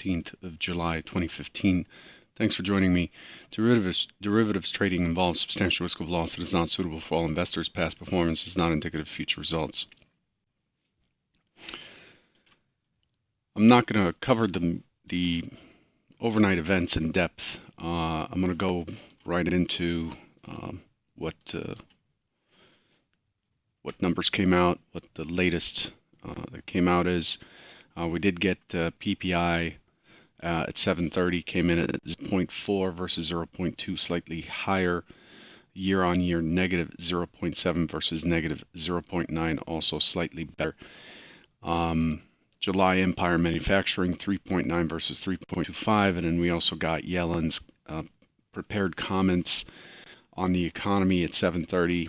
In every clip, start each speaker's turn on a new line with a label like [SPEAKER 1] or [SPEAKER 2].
[SPEAKER 1] 15th of July 2015. Thanks for joining me. Derivatives trading involves substantial risk of loss that is not suitable for all investors. Past performance is not indicative of future results. I'm not going to cover the overnight events in depth. I'm going to go right into what numbers came out, what the latest that came out is. We did get PPI at 7:30, came in at 0.4 versus 0.2, slightly higher. Year on year, negative 0.7 versus negative 0.9, also slightly better. July Empire Manufacturing 3.9 versus 3.25, and then we also got Yellen's prepared comments on the economy at 7:30.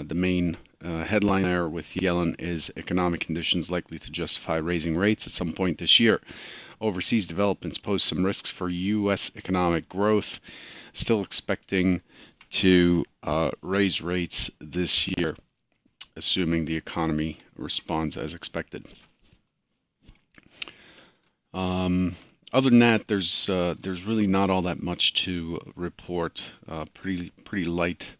[SPEAKER 1] The main headline there with Yellen is economic conditions likely to justify raising rates at some point this year. Overseas developments pose some risks for U.S. economic growth. Still expecting to raise rates this year, assuming the economy responds as expected. Other than that, there's really not all that much to report. Pretty light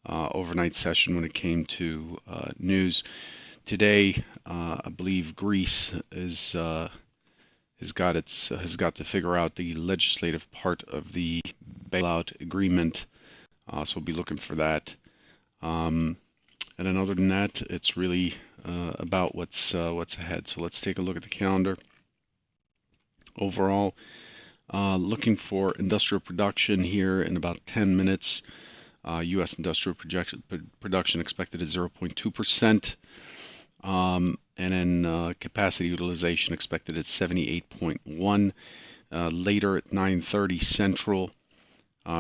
[SPEAKER 1] overnight session when it came to news. Today, I believe Greece has got to figure out the legislative part of the bailout agreement. So we'll be looking for that. And then other than that, it's really about what's ahead. So let's take a look at the calendar. Overall, looking for industrial production here in about 10 minutes. U.S. industrial production expected at 0.2%. And then capacity utilization expected at 78.1. Later at 9:30 Central,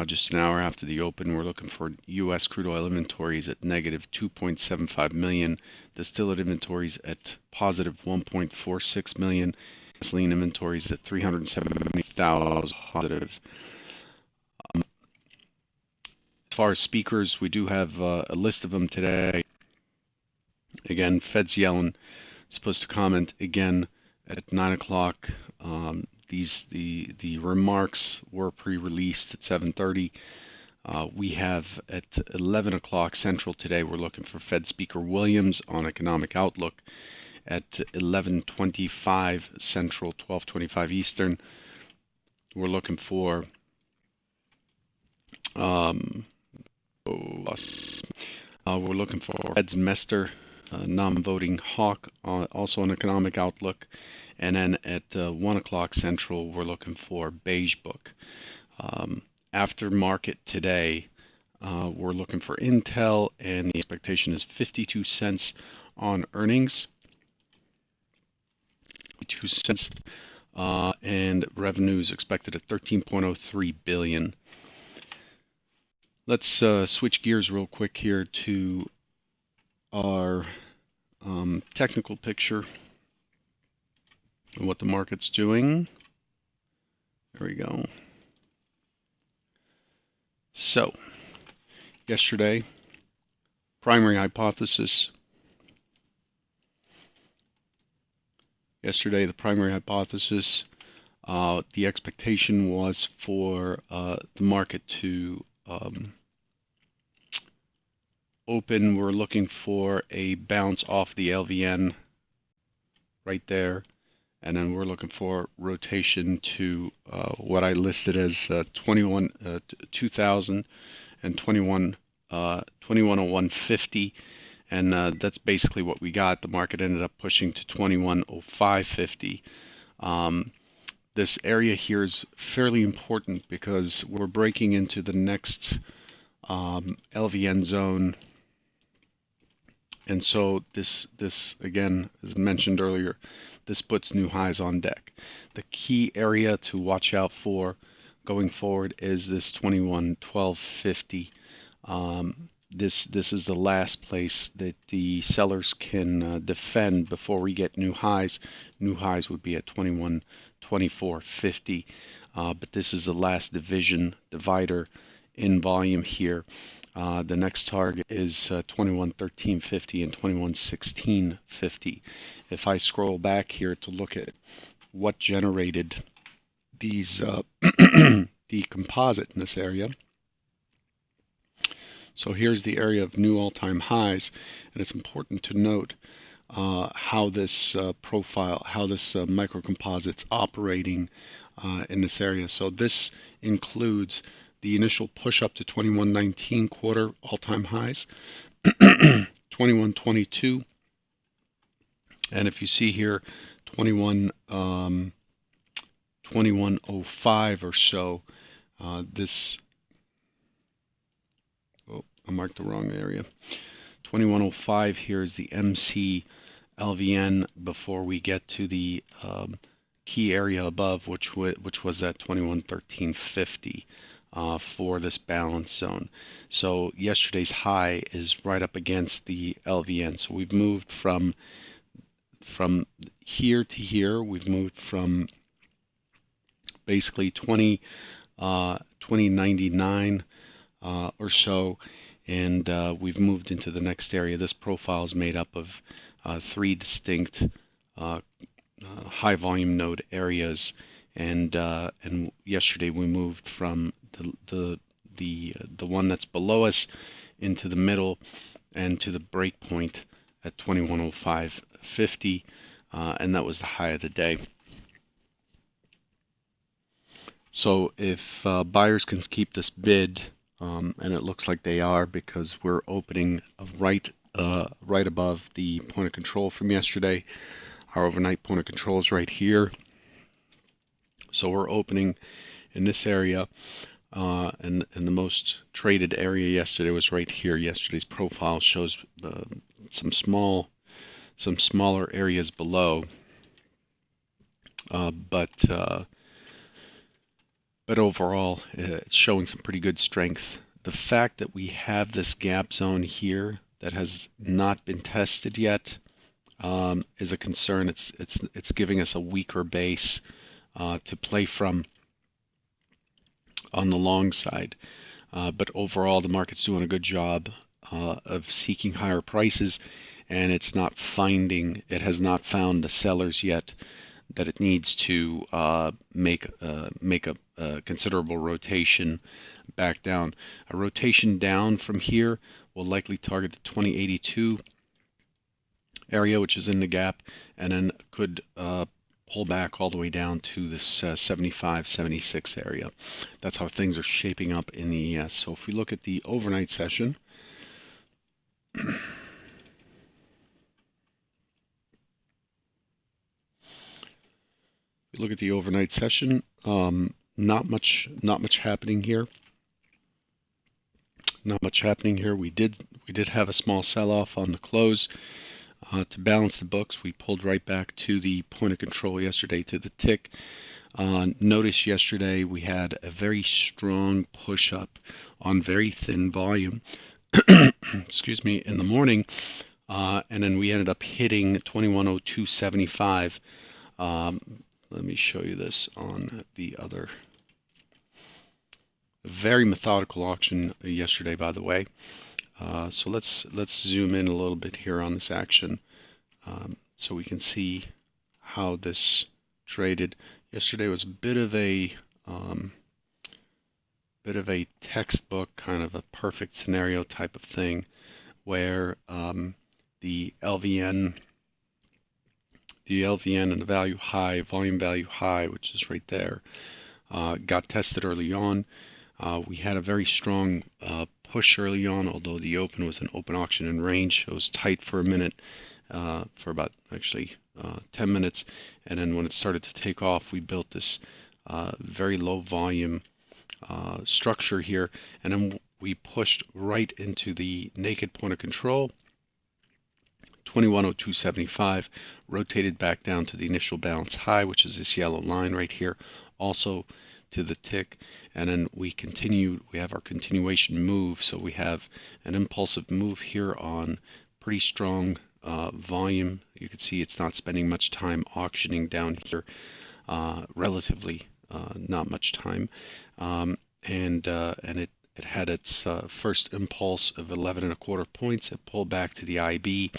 [SPEAKER 1] just an hour after the open, we're looking for U.S. crude oil inventories at negative 2.75 million. Distillate inventories at positive 1.46 million. Gasoline inventories at 370,000 positive. As far as speakers, we do have a list of them today. Again, Fed's Yellen supposed to comment again at 9 o'clock. The remarks were pre-released at 7:30. We have at 11 o'clock Central today, we're looking for Fed Speaker Williams on economic outlook. At 11:25 Central, 12:25 Eastern, we're looking for Fed's Mester, non-voting hawk, also an economic outlook. And then at 1 o'clock Central, we're looking for Beige Book. After market today, we're looking for Intel, and the expectation is 52 cents on earnings. 2 cents, and revenues expected at 13.03 billion. Let's switch gears real quick here to our technical picture and what the market's doing. There we go. So, yesterday, primary hypothesis. Yesterday, the primary hypothesis, the expectation was for the market to open. We're looking for a bounce off the LVN right there, and then we're looking for rotation to what I listed as 2000 and 2101.50. And that's basically what we got. The market ended up pushing to 2105.50. This area here is fairly important because we're breaking into the next LVN zone. And so this again, as mentioned earlier, this puts new highs on deck. The key area to watch out for going forward is this 2112.50. This is the last place that the sellers can defend before we get new highs. New highs would be at 2124.50, but this is the last divider in volume here. The next target is 2113.50 and 2116.50. If I scroll back here to look at what generated these the composite in this area. So here's the area of new all-time highs, and it's important to note how this profile, how this microcomposite's operating in this area. So this includes the initial push up to 2119 quarter all-time highs, 2122, and if you see here, 2105 or so. This, oh, I marked the wrong area. 2105 here is the MC LVN before we get to the key area above, which was at 2113.50 for this balance zone. So yesterday's high is right up against the LVN. So we've moved from here to here. We've moved from basically 2099 or so, and we've moved into the next area. This profile is made up of three distinct high volume node areas, and yesterday we moved from the one that's below us into the middle and to the break point at 2105.50, and that was the high of the day. So if buyers can keep this bid, and it looks like they are because we're opening right above the point of control from yesterday. Our overnight point of control is right here. So we're opening in this area, and the most traded area yesterday was right here. Yesterday's profile shows some smaller areas below, but overall, it's showing some pretty good strength. The fact that we have this gap zone here that has not been tested yet is a concern. It's giving us a weaker base to play from on the long side. But overall, the market's doing a good job of seeking higher prices, and it has not found the sellers yet that it needs to make a considerable rotation back down. A rotation down from here will likely target the 2082 area, which is in the gap, and then could pull back all the way down to this 75, 76 area. That's how things are shaping up in the ES. So if we look at the overnight session, look at the overnight session. Not much happening here. Not much happening here. We did have a small sell-off on the close. To balance the books, we pulled right back to the point of control yesterday, to the tick. Notice yesterday we had a very strong push up on very thin volume. Excuse me, in the morning, and then we ended up hitting 2102.75. Let me show you this on the other. Very methodical auction yesterday, by the way. So let's zoom in a little bit here on this action, so we can see how this traded. Yesterday was a bit of a textbook, kind of a perfect scenario type of thing, where the LVN and the volume value high, which is right there, got tested early on. We had a very strong push early on, although the open was an open auction in range. It was tight for a minute, for about actually 10 minutes, and then when it started to take off, we built this very low volume structure here, and then we pushed right into the naked point of control, 2102.75, rotated back down to the initial balance high, which is this yellow line right here, also to the tick, and then we have our continuation move. So we have an impulsive move here on pretty strong volume. You can see it's not spending much time auctioning down here, relatively not much time, and it had its first impulse of 11 1/4 points. It pulled back to the IB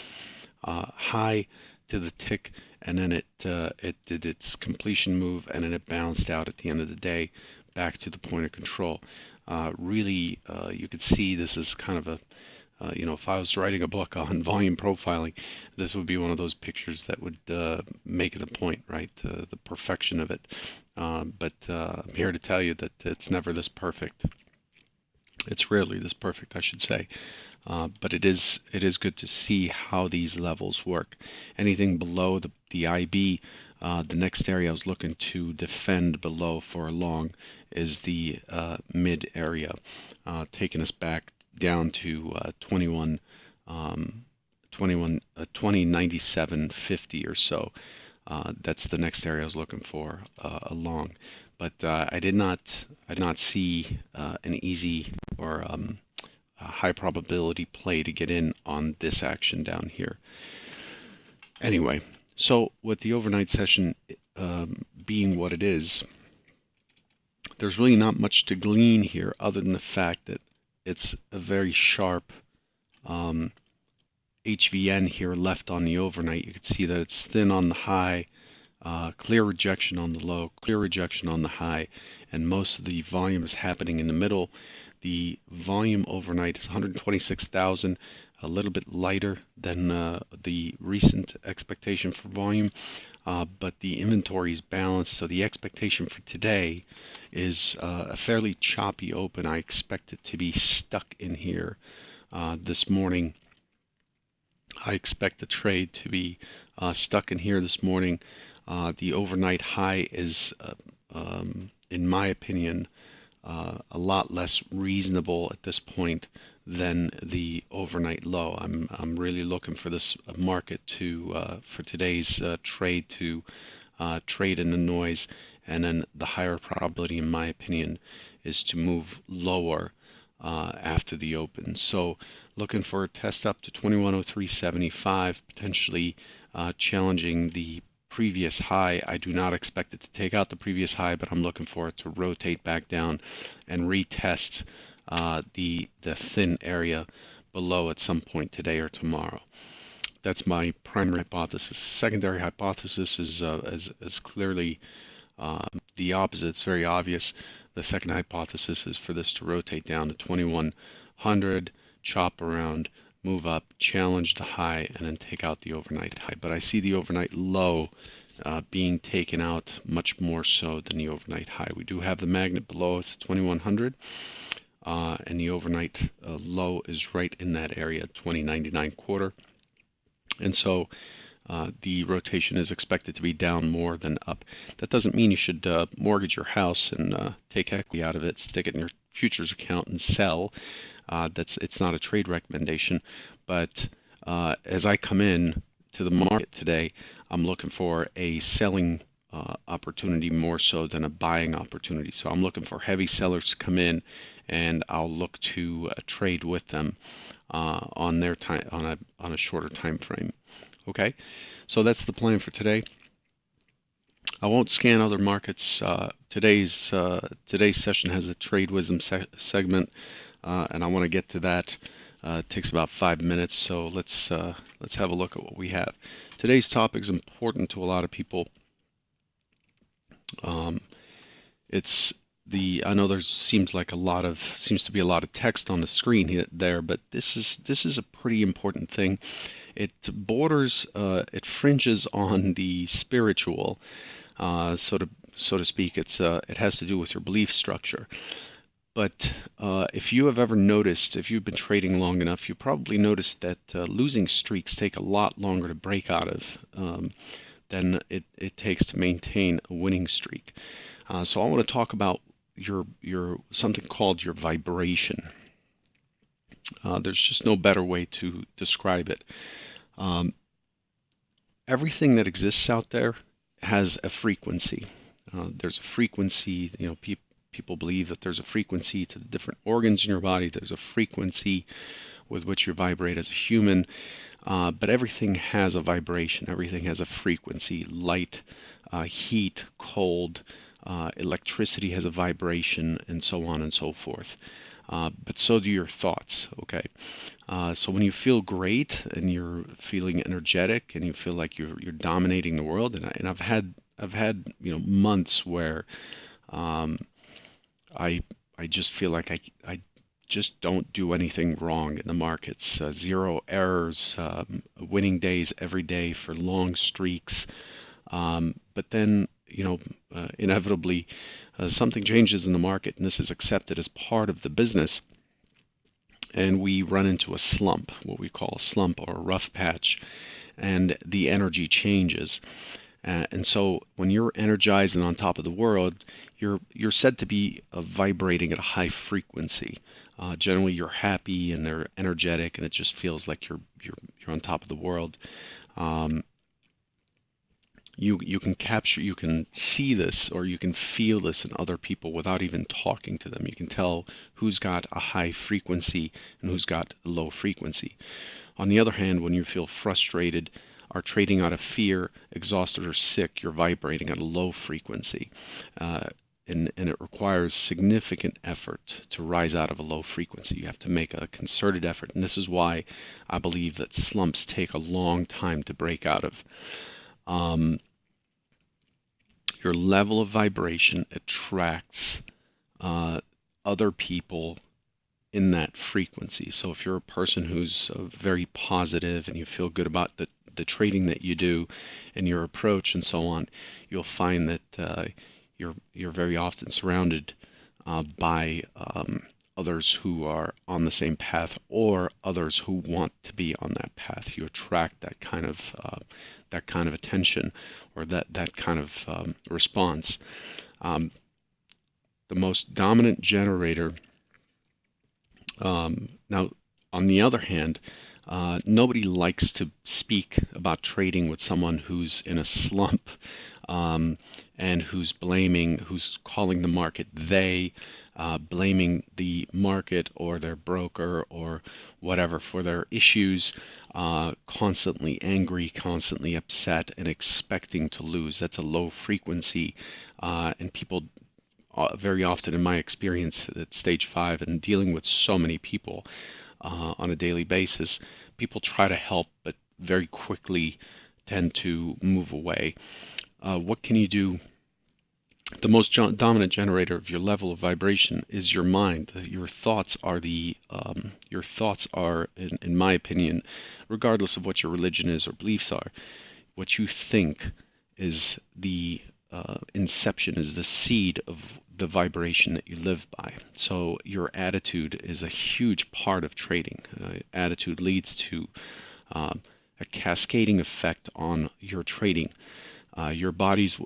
[SPEAKER 1] high to the tick, and then it did its completion move, and then it balanced out at the end of the day back to the point of control. Really, you could see this is kind of a if I was writing a book on volume profiling, this would be one of those pictures that would make it a point, right? The perfection of it. But I'm here to tell you that it's never this perfect. It's rarely this perfect, I should say. But it is good to see how these levels work. Anything below the IB, the next area I was looking to defend below for a long is the mid area, taking us back down to 2097.50 or so. That's the next area I was looking for along. But I did not see an easy or a high probability play to get in on this action down here. Anyway, so with the overnight session being what it is, there's really not much to glean here other than the fact that it's a very sharp HVN here left on the overnight. You can see that it's thin on the high, clear rejection on the low, clear rejection on the high, and most of the volume is happening in the middle. The volume overnight is 126,000, a little bit lighter than the recent expectation for volume, but the inventory is balanced, so the expectation for today is a fairly choppy open. I expect it to be stuck in here this morning. I expect the trade to be stuck in here this morning. The overnight high is, in my opinion, a lot less reasonable at this point than the overnight low. I'm really looking for this market to for today's trade to trade in the noise, and then the higher probability, in my opinion, is to move lower after the open. So looking for a test up to 2103.75, potentially challenging the previous high. I do not expect it to take out the previous high, but I'm looking for it to rotate back down and retest the thin area below at some point today or tomorrow. That's my primary hypothesis. Secondary hypothesis is clearly the opposite. It's very obvious. The second hypothesis is for this to rotate down to 2100, chop around, move up, challenge the high, and then take out the overnight high. But I see the overnight low being taken out much more so than the overnight high. We do have the magnet below us at 2100, and the overnight low is right in that area, 2099 quarter. And so the rotation is expected to be down more than up. That doesn't mean you should mortgage your house and take equity out of it, stick it in your futures account and sell. It's not a trade recommendation, but as I come in to the market today, I'm looking for a selling opportunity more so than a buying opportunity. So I'm looking for heavy sellers to come in, and I'll look to trade with them on their time on a shorter time frame. Okay, so that's the plan for today. I won't scan other markets. Today's session has a trade wisdom segment, and I want to get to that. It takes about 5 minutes, so let's have a look at what we have. Today's topic is important to a lot of people. I know there seems to be a lot of text on the screen there, but this is a pretty important thing. It borders, it fringes on the spiritual, so to speak. It has to do with your belief structure. But if you have ever noticed, if you've been trading long enough, you probably noticed that losing streaks take a lot longer to break out of than it takes to maintain a winning streak. So I want to talk about your something called your vibration. There's just no better way to describe it. Everything that exists out there has a frequency. There's a frequency, people believe that there's a frequency to the different organs in your body. There's a frequency with which you vibrate as a human, but everything has a vibration. Everything has a frequency. Light, heat, cold, electricity has a vibration, and so on and so forth. but so do your thoughts. Okay. So when you feel great and you're feeling energetic and you feel like you're dominating the world, and I've had months where um, I I just feel like I just don't do anything wrong in the markets. Zero errors, winning days every day for long streaks. But then, inevitably, something changes in the market, and this is accepted as part of the business, and we run into a slump, what we call a slump or a rough patch, and the energy changes. And so when you're energized and on top of the world, you're said to be vibrating at a high frequency. Generally, you're happy and they're energetic, and it just feels like you're on top of the world. Um, you can capture, you can see this, or you can feel this in other people without even talking to them. You can tell who's got a high frequency and who's got a low frequency. On the other hand, when you feel frustrated, are trading out of fear, exhausted, or sick, you're vibrating at a low frequency. Uh, and it requires significant effort to rise out of a low frequency. You have to make a concerted effort. And this is why I believe that slumps take a long time to break out of. Um, your level of vibration attracts uh, other people in that frequency. So if you're a person who's very positive and you feel good about the trading that you do and your approach and so on, you'll find that you're very often surrounded by others who are on the same path or others who want to be on that path. You attract that kind of attention or that kind of response. Um, the most dominant generator. Now, on the other hand, nobody likes to speak about trading with someone who's in a slump, um, and who's calling the market they, blaming the market or their broker or whatever for their issues, constantly angry, constantly upset, and expecting to lose. That's a low frequency, and people very often in my experience at stage 5 and dealing with so many people on a daily basis, people try to help but very quickly tend to move away. What can you do? The most dominant generator of your level of vibration is your mind. Your thoughts are, in my opinion, regardless of what your religion is or beliefs are, what you think is the inception, is the seed of the vibration that you live by. So your attitude is a huge part of trading. Attitude leads to um, a cascading effect on your trading.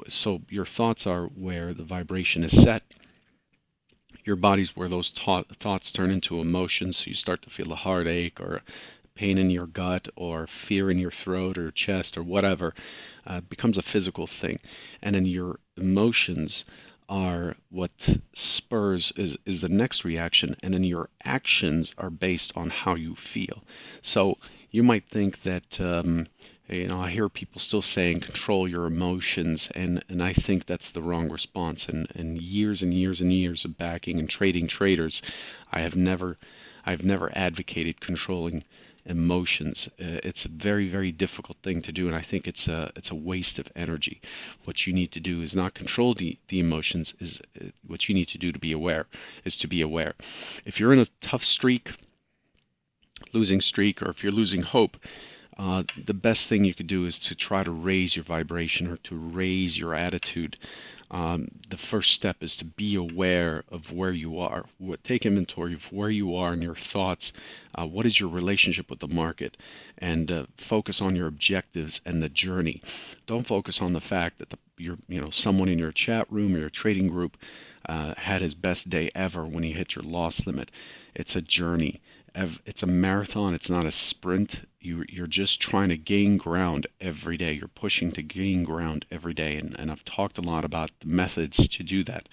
[SPEAKER 1] So your thoughts are where the vibration is set. Your body's where those thoughts turn into emotions. So you start to feel a heartache or pain in your gut or fear in your throat or chest or whatever, becomes a physical thing. And then your emotions are what spurs is the next reaction, and then your actions are based on how you feel. So you might think that I hear people still saying control your emotions, and I think that's the wrong response. And years and years and years of backing and trading traders, I have never I've never advocated controlling emotions. It's a very, very difficult thing to do, and I think it's a waste of energy. What you need to do is not control the emotions. Is what you need to do to be aware is to be aware. If you're in a tough streak, losing streak, or if you're losing hope, the best thing you could do is to try to raise your vibration or to raise your attitude. The first step is to be aware of where you are. Take inventory of where you are in your thoughts. What is your relationship with the market? And focus on your objectives and the journey. Don't focus on the fact that someone in your chat room or your trading group had his best day ever when he hit your loss limit. It's a journey. It's a marathon. It's not a sprint. You're just trying to gain ground every day. You're pushing to gain ground every day. And I've talked a lot about the methods to do that.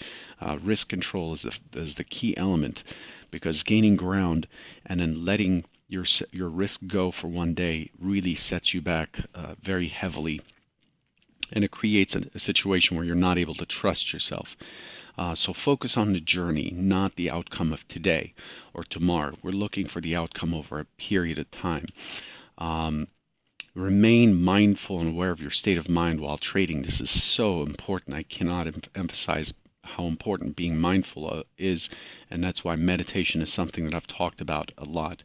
[SPEAKER 1] Risk control is the key element, because gaining ground and then letting your risk go for one day really sets you back very heavily. And it creates a situation where you're not able to trust yourself. So focus on the journey, not the outcome of today or tomorrow. We're looking for the outcome over a period of time. Um, Remain mindful and aware of your state of mind while trading. This is so important. I cannot emphasize how important being mindful is, and that's why meditation is something that I've talked about a lot.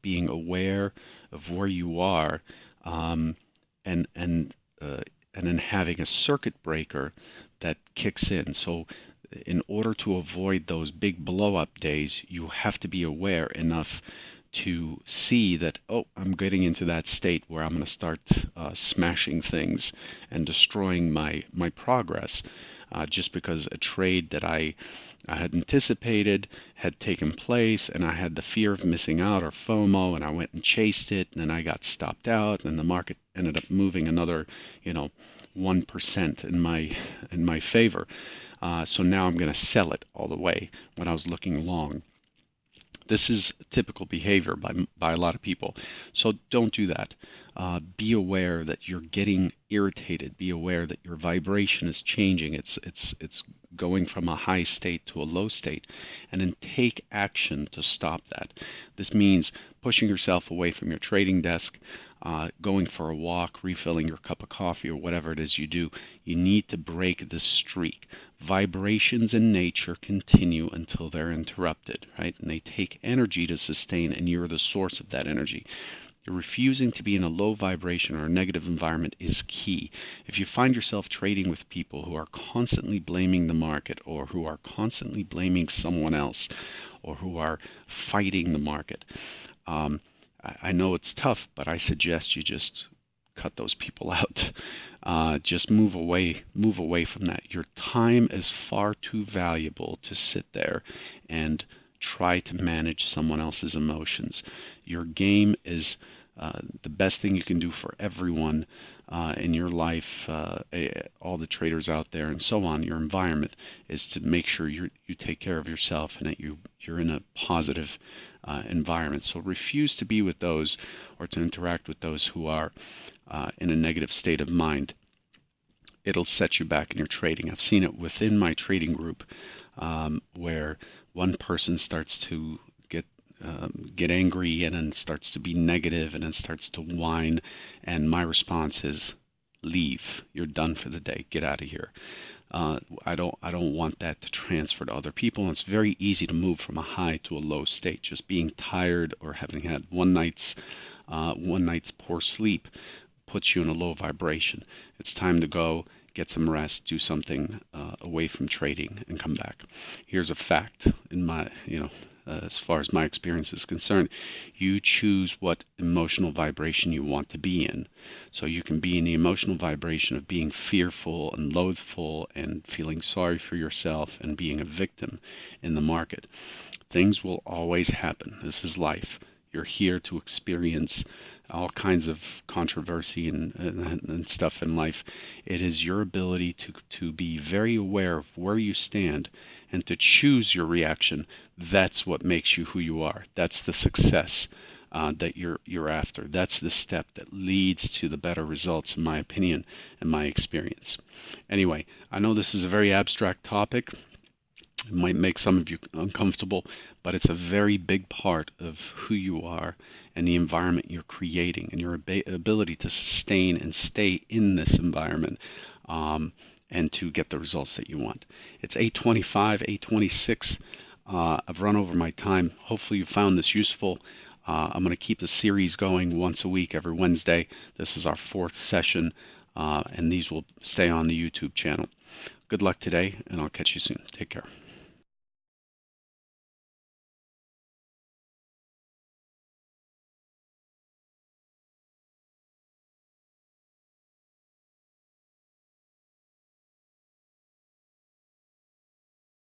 [SPEAKER 1] Being aware of where you are, um, and and uh, and then having a circuit breaker that kicks in. So in order to avoid those big blow up days, you have to be aware enough to see that, oh, I'm getting into that state where I'm going to start smashing things and destroying my progress, just because a trade that I had anticipated had taken place, and I had the fear of missing out, or FOMO, and I went and chased it, and then I got stopped out, and the market ended up moving another, you know, 1% in my favor. So now I'm going to sell it all the way when I was looking long. This is typical behavior by a lot of people. So don't do that. Be aware that you're getting irritated. Be aware that your vibration is changing. It's going from a high state to a low state, and then take action to stop that. This means pushing yourself away from your trading desk, going for a walk, refilling your cup of coffee, or whatever it is you do. You need to break the streak. Vibrations in nature continue until they're interrupted, right? And they take energy to sustain, and you're the source of that energy. You're refusing to be in a low vibration or a negative environment is key. If you find yourself trading with people who are constantly blaming the market, or who are constantly blaming someone else, or who are fighting the market, um, I know it's tough, but I suggest you just cut those people out. Just move away from that. Your time is far too valuable to sit there and try to manage someone else's emotions. Your game is the best thing you can do for everyone in your life, all the traders out there and so on. Your environment is to make sure you take care of yourself, and that you're in a positive environment. So refuse to be with those, or to interact with those who are in a negative state of mind. It'll set you back in your trading. I've seen it within my trading group, where one person starts to get angry, and then starts to be negative, and then starts to whine, and my response is, leave. You're done for the day. Get out of here. I don't want that to transfer to other people. And it's very easy to move from a high to a low state. Just being tired, or having had one night's poor sleep, puts you in a low vibration. It's time to go, get some rest, do something away from trading, and come back. Here's a fact in my, as far as my experience is concerned, you choose what emotional vibration you want to be in. So you can be in the emotional vibration of being fearful and loathful and feeling sorry for yourself and being a victim in the market. Things will always happen. This is life. You're here to experience all kinds of controversy and stuff in life. It is your ability to be very aware of where you stand, and to choose your reaction. That's what makes you who you are. That's the success that you're after. That's the step that leads to the better results, in my opinion and my experience. Anyway, I know this is a very abstract topic. It might make some of you uncomfortable, but it's a very big part of who you are, and the environment you're creating, and your ability to sustain and stay in this environment, and to get the results that you want. It's 8:25, 8:26. I've run over my time. Hopefully you found this useful. I'm going to keep the series going once a week, every Wednesday. This is our fourth session, and these will stay on the YouTube channel. Good luck today, and I'll catch you soon. Take care.